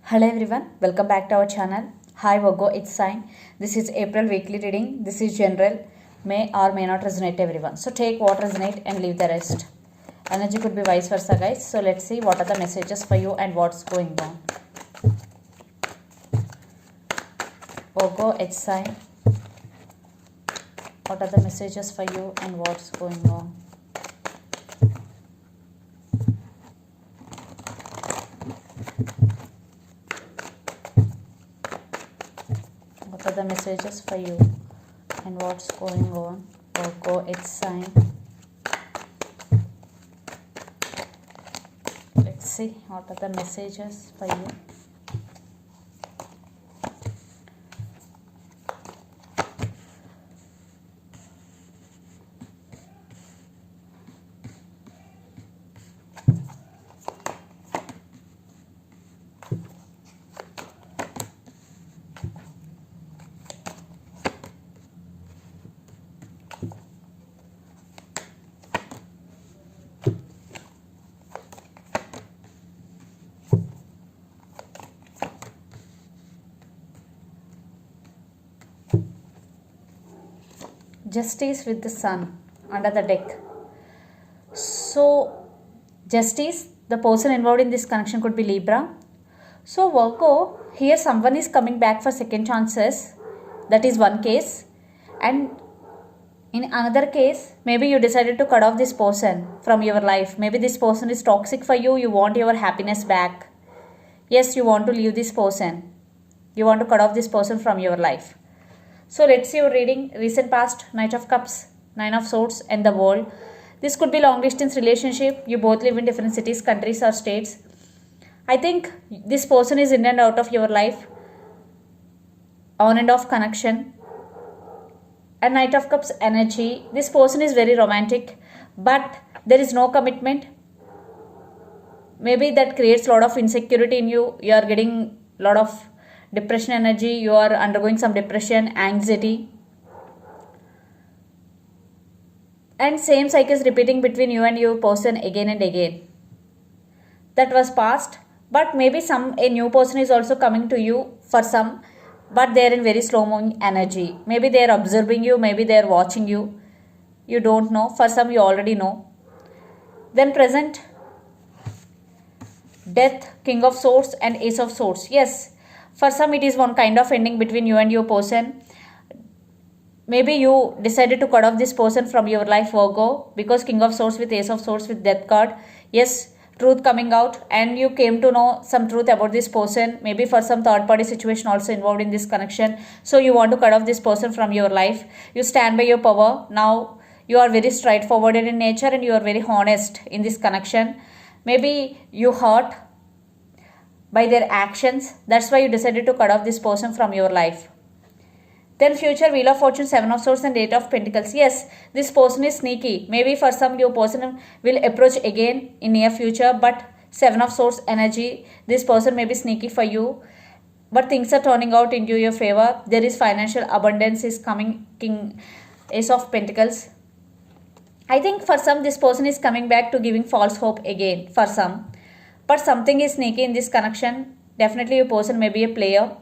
Hello everyone, welcome back to our channel. Hi Virgo, it's Sign. This is April weekly reading. This is general, may or may not resonate everyone. So take what resonate and leave the rest. Energy could be vice versa, guys. So let's see what are the messages for you and what's going on. Virgo, it's Sign. What are the messages for you and what's going on? What are the messages for you and what's going on? Virgo, it's Sign. Let's see what are the messages for you. Justice with the Sun under the deck. So, Justice, the person involved in this connection could be Libra. So, Virgo, here someone is coming back for second chances. That is one case. And in another case, maybe you decided to cut off this person from your life. Maybe this person is toxic for you. You want your happiness back. Yes, you want to leave this person. You want to cut off this person from your life. So let's see your reading. Recent past, Knight of Cups, Nine of Swords and the World. This could be long distance relationship. You both live in different cities, countries or states. I think this person is in and out of your life. On and off connection. And Knight of Cups energy. This person is very romantic, but there is no commitment. Maybe that creates a lot of insecurity in you. You are getting a lot of depression energy. You are undergoing some depression, anxiety. And same cycle is repeating between you and your person again and again. That was past. But maybe a new person is also coming to you for some. But they are in very slow moving energy. Maybe they are observing you. Maybe they are watching you. You don't know. For some you already know. Then present. Death, King of Swords and Ace of Swords. Yes. For some it is one kind of ending between you and your person. Maybe you decided to cut off this person from your life, Virgo, because King of Swords with Ace of Swords with Death card. Yes, truth coming out and you came to know some truth about this person. Maybe for some third party situation also involved in this connection. So you want to cut off this person from your life. You stand by your power. Now you are very straightforward in nature and you are very honest in this connection. Maybe you hurt by their actions. That's why you decided to cut off this person from your life. Then future, Wheel of Fortune, Seven of Swords and Eight of Pentacles. Yes, this person is sneaky. Maybe for some your person will approach again in near future. But Seven of Swords energy, this person may be sneaky for you. But things are turning out into your favor. There is financial abundance is coming. King, Ace of Pentacles. I think for some this person is coming back to giving false hope again for some. But something is sneaky in this connection. Definitely your person may be a player.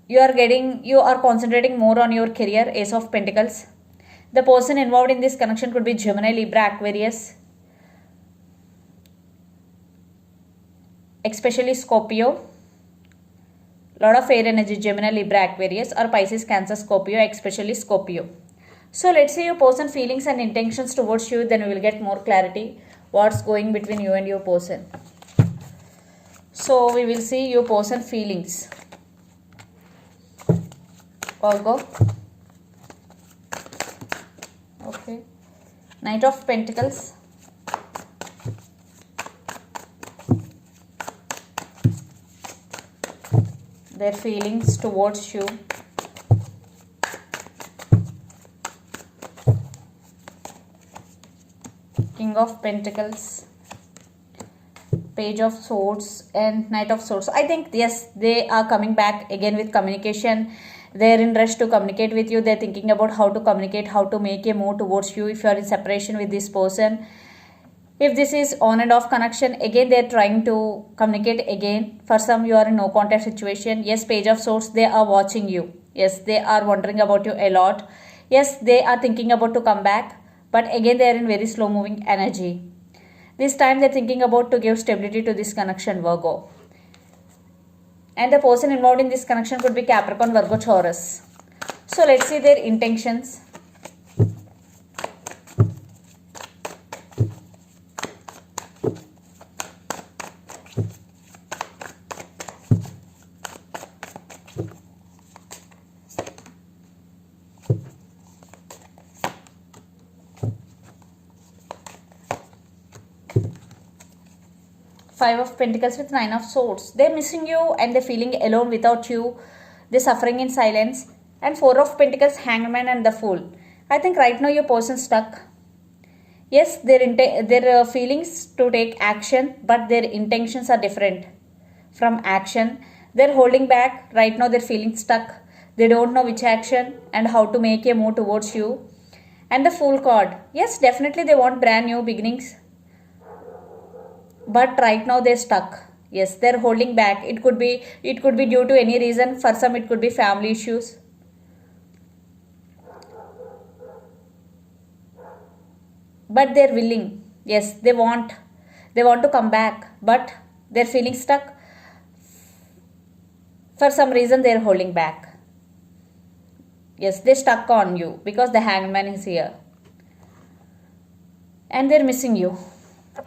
You are concentrating more on your career, Ace of Pentacles. The person involved in this connection could be Gemini, Libra, Aquarius. Especially Scorpio. Lot of air energy, Gemini, Libra, Aquarius or Pisces, Cancer, Scorpio, especially Scorpio. So let's see your person feelings and intentions towards you. Then we will get more clarity. What's going between you and your person. So we will see your person feelings. Virgo. Okay. Knight of Pentacles. Their feelings towards you. King of Pentacles, Page of Swords and Knight of Swords. I think yes, they are coming back again with communication. They're in rush to communicate with you. They're thinking about how to communicate, how to make a move towards you if you are in separation with this person. If this is on and off connection, again they're trying to communicate again. For some, you are in no contact situation. Yes, Page of Swords, they are watching you. Yes, they are wondering about you a lot. Yes, they are thinking about to come back, but again they are in very slow moving energy. This time they're thinking about to give stability to this connection, Virgo. And the person involved in this connection could be Capricorn, Virgo, Taurus. So let's see their intentions. Five of Pentacles with Nine of Swords. They're missing you and they're feeling alone without you. They're suffering in silence. And Four of Pentacles, Hangman and the Fool. I think right now your person's stuck. Yes, their feelings to take action, but their intentions are different from action. They're holding back. Right now they're feeling stuck. They don't know which action and how to make a move towards you. And the Fool card. Yes, definitely they want brand new beginnings, but right now they're stuck. Yes, they're holding back. It could be due to any reason. For some it could be family issues, but they're willing. Yes, they want to come back, but they're feeling stuck. For some reason they're holding back. Yes, they're stuck on you because the Hangman is here and they're missing you.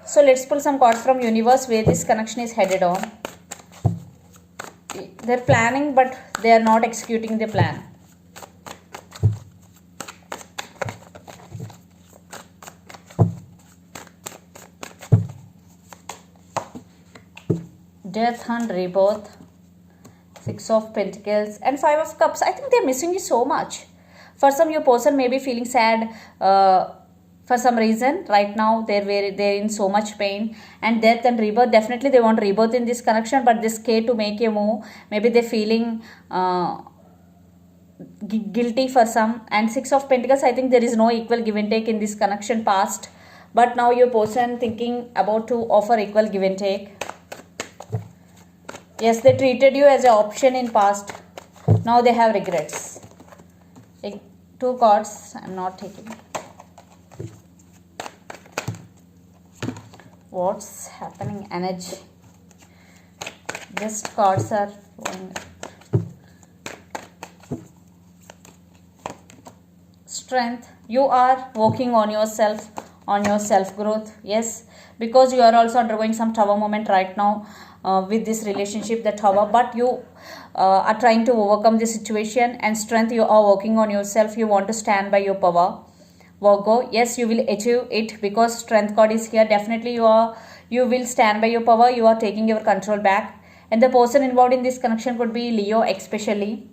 So let's pull some cards from universe where this connection is headed on. They're planning, but they are not executing the plan. Death and rebirth. Six of Pentacles and Five of Cups. I think they're missing you so much. For some, your person may be feeling sad. For some reason right now they're in so much pain. And death and rebirth, definitely they want rebirth in this connection, but they're scared to make a move. Maybe they're feeling guilty for some. And Six of Pentacles, I think there is no equal give and take in this connection past, but now your person thinking about to offer equal give and take. Yes, they treated you as an option in past, now they have regrets. Two cards I'm not taking. What's happening? Energy. Just cards are flowing. Strength. You are working on yourself, on your self growth. Yes, because you are also undergoing some tower moment right now with this relationship, the tower, but you are trying to overcome the situation. And strength, you are working on yourself. You want to stand by your power, Virgo. Yes, you will achieve it because strength card is here. Definitely you will stand by your power. You are taking your control back. And the person involved in this connection could be Leo especially.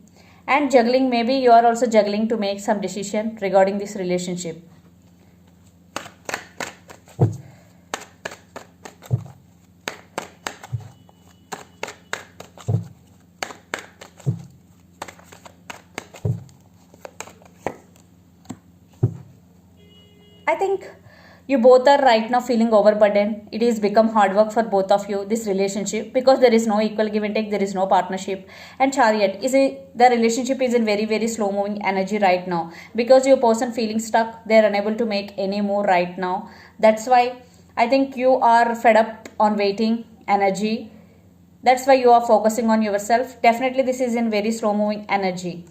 And juggling, maybe you are also juggling to make some decision regarding this relationship. I think you both are right now feeling overburdened. It is become hard work for both of you, this relationship, because there is no equal give and take, there is no partnership. And Chariot, the relationship is in very, very slow moving energy right now, because your person feeling stuck, they are unable to make any move right now. That's why I think you are fed up on waiting energy. That's why you are focusing on yourself. Definitely this is in very slow moving energy.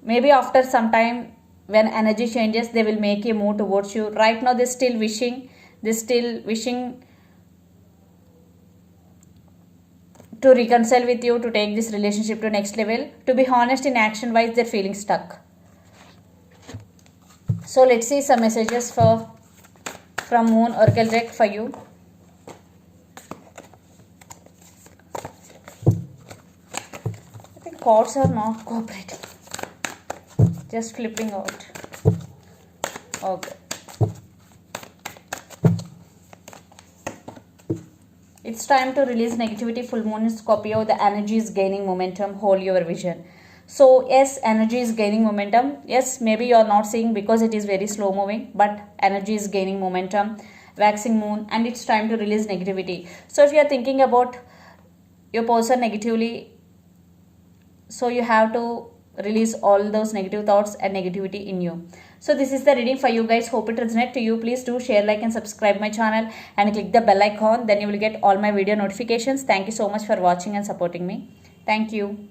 Maybe after some time, when energy changes, they will make a move towards you. Right now they're still wishing to reconcile with you, to take this relationship to next level. To be honest, in action wise, they're feeling stuck. So let's see some messages from Moon Oracle deck for you. I think cards are not cooperating. Just flipping out. Okay. It's time to release negativity. Full moon in Scorpio. The energy is gaining momentum. Hold your vision. So yes, energy is gaining momentum. Yes, maybe you are not seeing because it is very slow moving, but energy is gaining momentum. waxing moon, and it's time to release negativity. So if you are thinking about your person negatively, so you have to release all those negative thoughts and negativity in you. So this is the reading for you guys. Hope it resonates to you. Please do share, like and subscribe my channel and click the bell icon. Then you will get all my video notifications. Thank you so much for watching and supporting me. Thank you.